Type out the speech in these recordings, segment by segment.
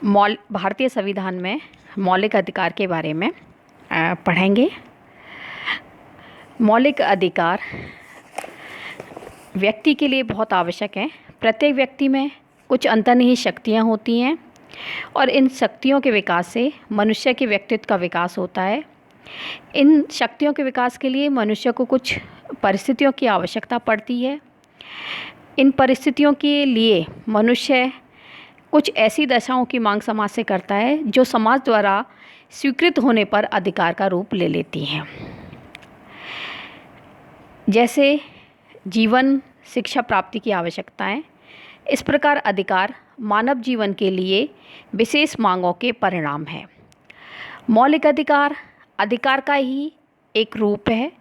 भारतीय संविधान में मौलिक अधिकार के बारे में पढ़ेंगे। मौलिक अधिकार व्यक्ति के लिए बहुत आवश्यक हैं। प्रत्येक व्यक्ति में कुछ अंतर्निहित शक्तियाँ होती हैं और इन शक्तियों के विकास से मनुष्य के व्यक्तित्व का विकास होता है। इन शक्तियों के विकास के लिए मनुष्य को कुछ परिस्थितियों की आवश्यकता पड़ती है। इन परिस्थितियों के लिए मनुष्य कुछ ऐसी दशाओं की मांग समाज से करता है जो समाज द्वारा स्वीकृत होने पर अधिकार का रूप ले लेती हैं। जैसे जीवन, शिक्षा प्राप्ति की आवश्यकताएं। इस प्रकार अधिकार मानव जीवन के लिए विशेष मांगों के परिणाम है। मौलिक अधिकार अधिकार का ही एक रूप है।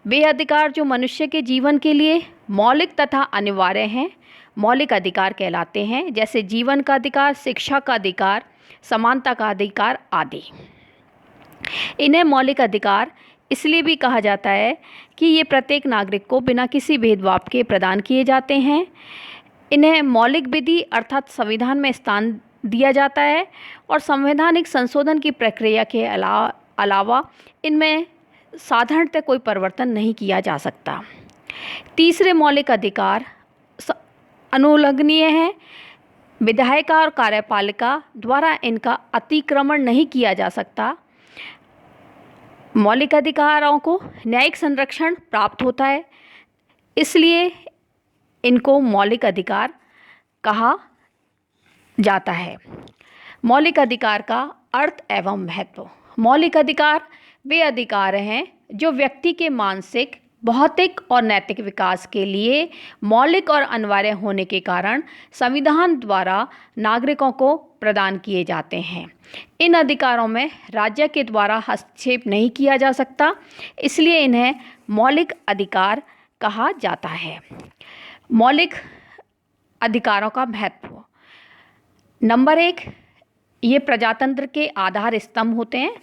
वे अधिकार जो मनुष्य के जीवन के लिए मौलिक तथा अनिवार्य हैं, मौलिक अधिकार कहलाते हैं। जैसे जीवन का अधिकार, शिक्षा का अधिकार, समानता का अधिकार आदि। इन्हें मौलिक अधिकार इसलिए भी कहा जाता है कि ये प्रत्येक नागरिक को बिना किसी भेदभाव के प्रदान किए जाते हैं। इन्हें मौलिक विधि अर्थात संविधान में स्थान दिया जाता है और संवैधानिक संशोधन की प्रक्रिया के अलावा इनमें साधारणतः कोई परिवर्तन नहीं किया जा सकता। तीसरे मौलिक अधिकार अनुल्लंघनीय है। विधायिका और कार्यपालिका द्वारा इनका अतिक्रमण नहीं किया जा सकता। मौलिक अधिकारों को न्यायिक संरक्षण प्राप्त होता है, इसलिए इनको मौलिक अधिकार कहा जाता है। मौलिक अधिकार का अर्थ एवं महत्व। मौलिक अधिकार वे अधिकार हैं जो व्यक्ति के मानसिक, भौतिक और नैतिक विकास के लिए मौलिक और अनिवार्य होने के कारण संविधान द्वारा नागरिकों को प्रदान किए जाते हैं। इन अधिकारों में राज्य के द्वारा हस्तक्षेप नहीं किया जा सकता, इसलिए इन्हें मौलिक अधिकार कहा जाता है। मौलिक अधिकारों का महत्व। नंबर 1, ये प्रजातंत्र के आधार स्तंभ होते हैं।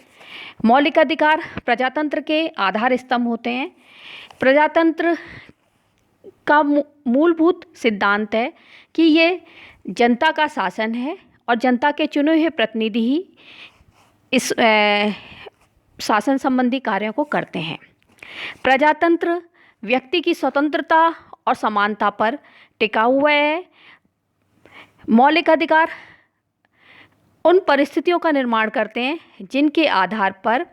मौलिक अधिकार प्रजातंत्र के आधार स्तंभ होते हैं। प्रजातंत्र का मूलभूत सिद्धांत है कि ये जनता का शासन है और जनता के चुने हुए प्रतिनिधि ही इस शासन संबंधी कार्यों को करते हैं। प्रजातंत्र व्यक्ति की स्वतंत्रता और समानता पर टिका हुआ है। मौलिक अधिकार उन परिस्थितियों का निर्माण करते हैं जिनके आधार पर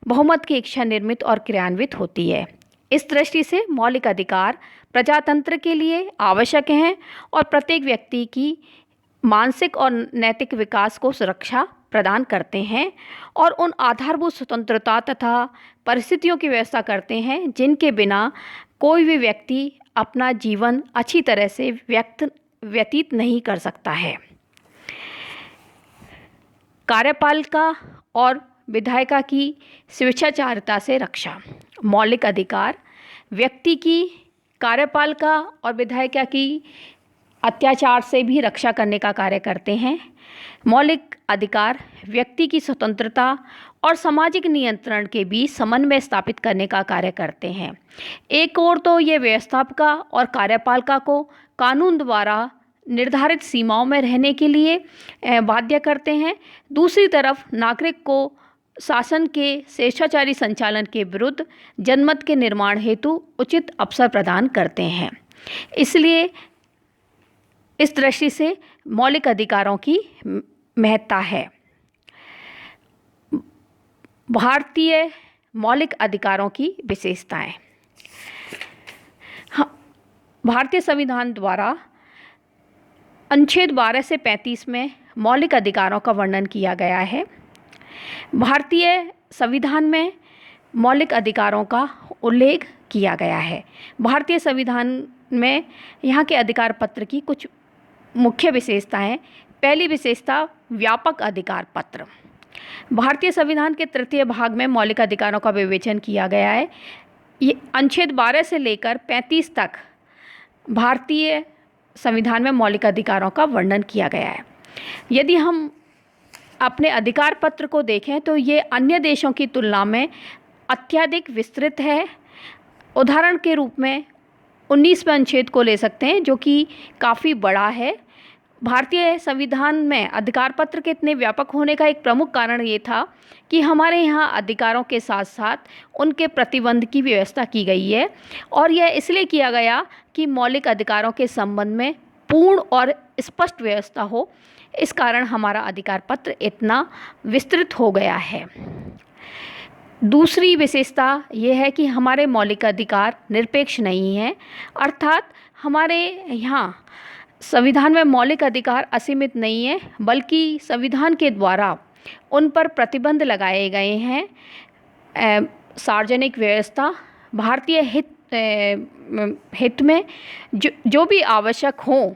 बहुमत की इच्छा निर्मित और क्रियान्वित होती है। इस दृष्टि से मौलिक अधिकार प्रजातंत्र के लिए आवश्यक हैं और प्रत्येक व्यक्ति की मानसिक और नैतिक विकास को सुरक्षा प्रदान करते हैं और उन आधारभूत स्वतंत्रता तथा परिस्थितियों की व्यवस्था करते हैं जिनके बिना कोई भी व्यक्ति अपना जीवन अच्छी तरह से व्यतीत नहीं कर सकता है। कार्यपालिका और विधायिका की स्वेच्छाचारिता से रक्षा। मौलिक अधिकार व्यक्ति की कार्यपालिका और विधायिका की अत्याचार से भी रक्षा करने का कार्य करते हैं। मौलिक अधिकार व्यक्ति की स्वतंत्रता और सामाजिक नियंत्रण के बीच समन्वय स्थापित करने का कार्य करते हैं। एक ओर तो ये व्यवस्थापिका और कार्यपालिका को कानून द्वारा निर्धारित सीमाओं में रहने के लिए बाध्य करते हैं, दूसरी तरफ नागरिक को शासन के स्वेच्छाचारी संचालन के विरुद्ध जनमत के निर्माण हेतु उचित अवसर प्रदान करते हैं। इसलिए इस दृष्टि से मौलिक अधिकारों की महत्ता है। भारतीय मौलिक अधिकारों की विशेषताएं। भारतीय संविधान द्वारा अनुच्छेद 12 से 35 में मौलिक अधिकारों का वर्णन किया गया है। भारतीय संविधान में मौलिक अधिकारों का उल्लेख किया गया है। भारतीय संविधान में यहाँ के अधिकार पत्र की कुछ मुख्य विशेषताएं। पहली विशेषता व्यापक अधिकार पत्र। भारतीय संविधान के तृतीय भाग में मौलिक अधिकारों का विवेचन किया गया है। ये अनुच्छेद 12 से लेकर 35 तक भारतीय संविधान में मौलिक अधिकारों का वर्णन किया गया है। यदि हम अपने अधिकार पत्र को देखें तो ये अन्य देशों की तुलना में अत्यधिक विस्तृत है। उदाहरण के रूप में 19वें अनुच्छेद को ले सकते हैं जो कि काफ़ी बड़ा है। भारतीय संविधान में अधिकार पत्र के इतने व्यापक होने का एक प्रमुख कारण ये था कि हमारे यहाँ अधिकारों के साथ साथ उनके प्रतिबंध की व्यवस्था की गई है, और यह इसलिए किया गया कि मौलिक अधिकारों के संबंध में पूर्ण और स्पष्ट व्यवस्था हो। इस कारण हमारा अधिकार पत्र इतना विस्तृत हो गया है। दूसरी विशेषता यह है कि हमारे मौलिक अधिकार निरपेक्ष नहीं हैं, अर्थात हमारे यहाँ संविधान में मौलिक अधिकार असीमित नहीं है, बल्कि संविधान के द्वारा उन पर प्रतिबंध लगाए गए हैं। सार्वजनिक व्यवस्था, भारतीय हित में जो भी आवश्यक हों,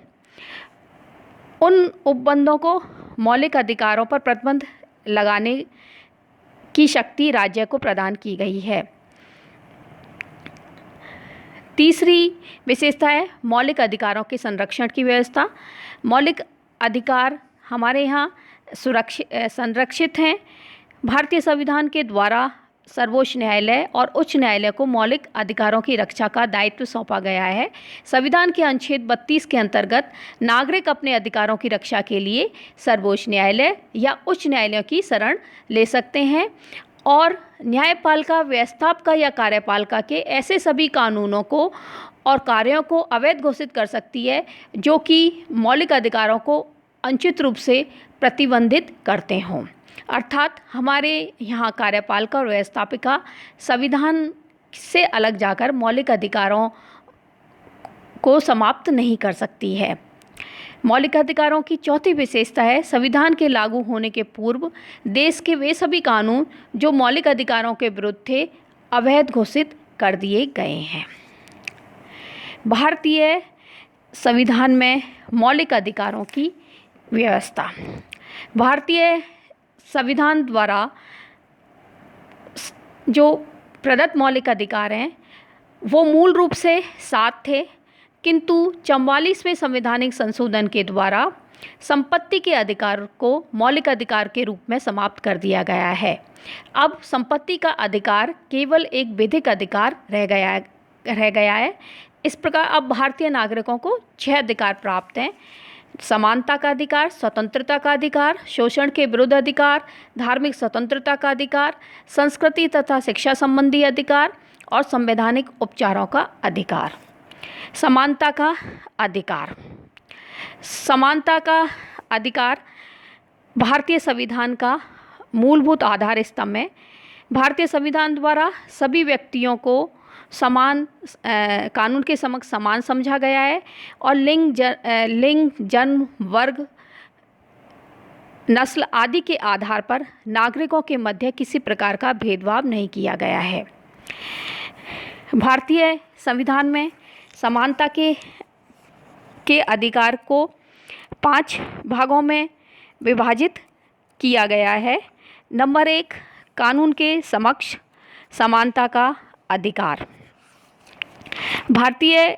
उन उपबंधों को, मौलिक अधिकारों पर प्रतिबंध लगाने की शक्ति राज्य को प्रदान की गई है। तीसरी विशेषता है मौलिक अधिकारों के संरक्षण की व्यवस्था। मौलिक अधिकार हमारे यहाँ संरक्षित हैं। भारतीय संविधान के द्वारा सर्वोच्च न्यायालय और उच्च न्यायालय को मौलिक अधिकारों की रक्षा का दायित्व सौंपा गया है। संविधान के अनुच्छेद 32 के अंतर्गत नागरिक अपने अधिकारों की रक्षा के लिए सर्वोच्च न्यायालय या उच्च न्यायालय की शरण ले सकते हैं, और न्यायपालिका, व्यवस्थापिका या कार्यपालिका के ऐसे सभी कानूनों को और कार्यों को अवैध घोषित कर सकती है जो कि मौलिक अधिकारों को अनुचित रूप से प्रतिबंधित करते हों। अर्थात हमारे यहाँ कार्यपालिका और व्यवस्थापिका संविधान से अलग जाकर मौलिक अधिकारों को समाप्त नहीं कर सकती है। मौलिक अधिकारों की चौथी विशेषता है संविधान के लागू होने के पूर्व देश के वे सभी कानून जो मौलिक अधिकारों के विरुद्ध थे अवैध घोषित कर दिए गए हैं। भारतीय संविधान में मौलिक अधिकारों की व्यवस्था। भारतीय संविधान द्वारा जो प्रदत्त मौलिक अधिकार हैं वो मूल रूप से 7 थे, किंतु 44वें संवैधानिक संशोधन के द्वारा संपत्ति के अधिकार को मौलिक अधिकार के रूप में समाप्त कर दिया गया है। अब संपत्ति का अधिकार केवल एक विधिक अधिकार रह गया है। इस प्रकार अब भारतीय नागरिकों को 6 अधिकार प्राप्त हैं: समानता का अधिकार, स्वतंत्रता का अधिकार, शोषण के विरुद्ध अधिकार, धार्मिक स्वतंत्रता का अधिकार, संस्कृति तथा शिक्षा संबंधी अधिकार और संवैधानिक उपचारों का अधिकार। समानता का अधिकार। समानता का अधिकार भारतीय संविधान का मूलभूत आधार स्तंभ है। भारतीय संविधान द्वारा सभी व्यक्तियों को समान कानून के समक्ष समान समझा गया है, और लिंग, जन्म, वर्ग, नस्ल आदि के आधार पर नागरिकों के मध्य किसी प्रकार का भेदभाव नहीं किया गया है। भारतीय संविधान में समानता के अधिकार को 5 भागों में विभाजित किया गया है। नंबर 1, कानून के समक्ष समानता का अधिकार। भारतीय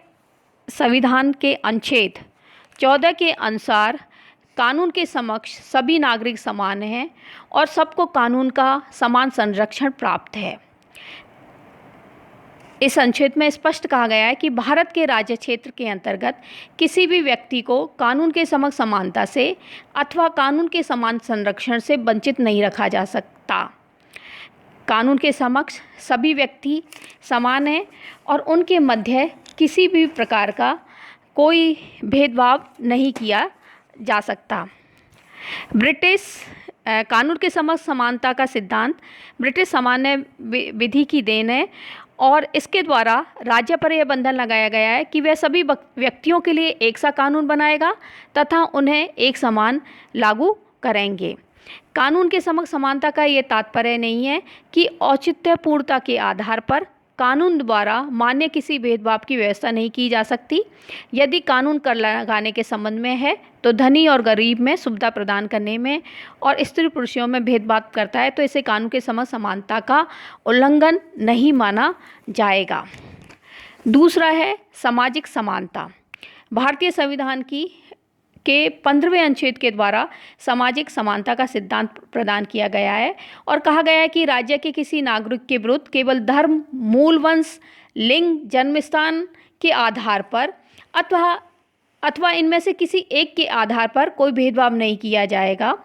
संविधान के अनुच्छेद 14 के अनुसार कानून के समक्ष सभी नागरिक समान हैं और सबको कानून का समान संरक्षण प्राप्त है। इस अनुच्छेद में स्पष्ट कहा गया है कि भारत के राज्य क्षेत्र के अंतर्गत किसी भी व्यक्ति को कानून के समक्ष समानता से अथवा कानून के समान संरक्षण से वंचित नहीं रखा जा सकता। कानून के समक्ष सभी व्यक्ति समान हैं और उनके मध्य किसी भी प्रकार का कोई भेदभाव नहीं किया जा सकता। ब्रिटिश कानून के समक्ष समानता का सिद्धांत ब्रिटिश सामान्य विधि की देन है, और इसके द्वारा राज्य पर यह बंधन लगाया गया है कि वह सभी व्यक्तियों के लिए एक सा कानून बनाएगा तथा उन्हें एक समान लागू करेंगे। कानून के समक्ष समानता का ये तात्पर्य नहीं है कि औचित्यपूर्णता के आधार पर कानून द्वारा मान्य किसी भेदभाव की व्यवस्था नहीं की जा सकती। यदि कानून कर लगाने के संबंध में है तो धनी और गरीब में सुविधा प्रदान करने में और स्त्री पुरुषों में भेदभाव करता है तो इसे कानून के समक्ष समानता का उल्लंघन नहीं माना जाएगा। दूसरा है सामाजिक समानता। भारतीय संविधान के 15वें अनुच्छेद के द्वारा सामाजिक समानता का सिद्धांत प्रदान किया गया है और कहा गया है कि राज्य के किसी नागरिक के विरुद्ध केवल धर्म, मूल वंश, लिंग, जन्म स्थान के आधार पर अथवा इनमें से किसी एक के आधार पर कोई भेदभाव नहीं किया जाएगा।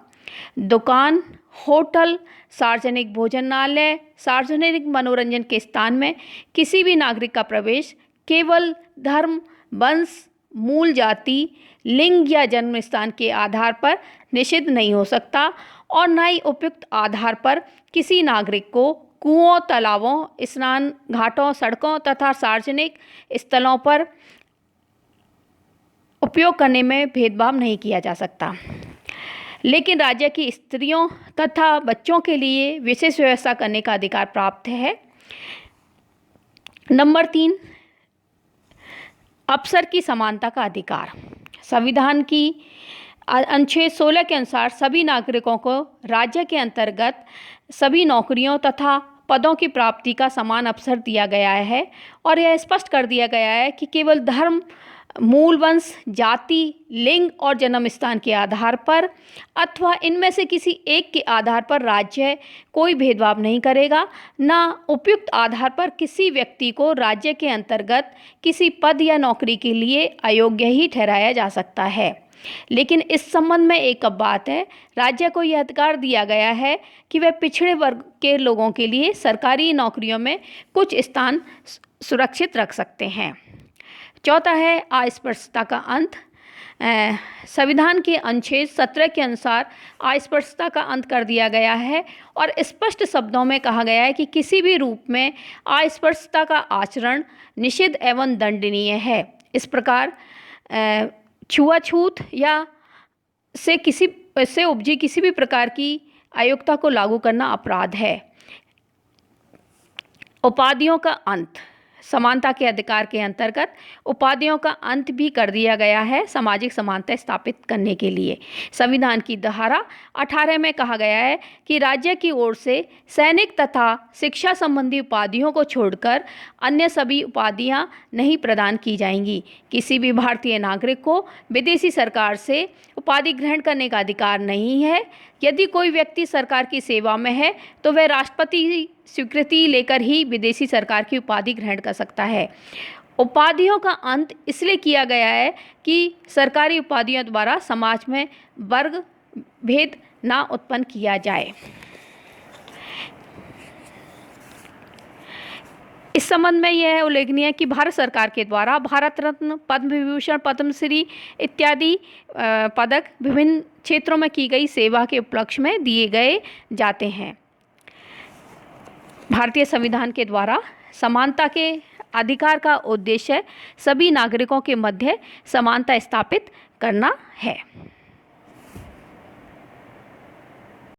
दुकान, होटल, सार्वजनिक भोजनालय, सार्वजनिक मनोरंजन के स्थान में किसी भी नागरिक का प्रवेश केवल धर्म, वंश, मूल जाति, लिंग या जन्म स्थान के आधार पर निषिद्ध नहीं हो सकता और न ही उपयुक्त आधार पर किसी नागरिक को कुओं, तालाबों, स्नान घाटों, सड़कों तथा सार्वजनिक स्थलों पर उपयोग करने में भेदभाव नहीं किया जा सकता। लेकिन राज्य की स्त्रियों तथा बच्चों के लिए विशेष व्यवस्था करने का अधिकार प्राप्त है। नंबर 3, अवसर की समानता का अधिकार। संविधान की अनुच्छेद 16 के अनुसार सभी नागरिकों को राज्य के अंतर्गत सभी नौकरियों तथा पदों की प्राप्ति का समान अवसर दिया गया है और यह स्पष्ट कर दिया गया है कि केवल धर्म, मूल वंश, जाति, लिंग और जन्म स्थान के आधार पर अथवा इनमें से किसी एक के आधार पर राज्य कोई भेदभाव नहीं करेगा। न उपयुक्त आधार पर किसी व्यक्ति को राज्य के अंतर्गत किसी पद या नौकरी के लिए अयोग्य ही ठहराया जा सकता है। लेकिन इस संबंध में एक बात है, राज्य को यह अधिकार दिया गया है कि वह पिछड़े वर्ग के लोगों के लिए सरकारी नौकरियों में कुछ स्थान सुरक्षित रख सकते हैं। चौथा है अस्पृश्यता का अंत। संविधान के अनुच्छेद 17 के अनुसार अस्पृश्यता का अंत कर दिया गया है और स्पष्ट शब्दों में कहा गया है कि किसी भी रूप में अस्पृश्यता का आचरण निषिद्ध एवं दंडनीय है। इस प्रकार छुआछूत या से उपजी किसी भी प्रकार की अयोग्यता को लागू करना अपराध है। उपाधियों का अंत। समानता के अधिकार के अंतर्गत उपाधियों का अंत भी कर दिया गया है सामाजिक समानता स्थापित करने के लिए। संविधान की धारा 18 में कहा गया है कि राज्य की ओर से सैनिक तथा शिक्षा संबंधी उपाधियों को छोड़कर अन्य सभी उपाधियां नहीं प्रदान की जाएंगी। किसी भी भारतीय नागरिक को विदेशी सरकार से उपाधि ग्रहण करने का अधिकार नहीं है। यदि कोई व्यक्ति सरकार की सेवा में है तो वह राष्ट्रपति स्वीकृति लेकर ही विदेशी सरकार की उपाधि ग्रहण कर सकता है। उपाधियों का अंत इसलिए किया गया है कि सरकारी उपाधियों द्वारा समाज में वर्ग भेद ना उत्पन्न किया जाए। इस संबंध में यह उल्लेखनीय है कि भारत सरकार के द्वारा भारत रत्न, पद्म विभूषण, पद्मश्री इत्यादि पदक विभिन्न क्षेत्रों में की गई सेवा के उपलक्ष्य में दिए गए जाते हैं। भारतीय संविधान के द्वारा समानता के अधिकार का उद्देश्य सभी नागरिकों के मध्य समानता स्थापित करना है।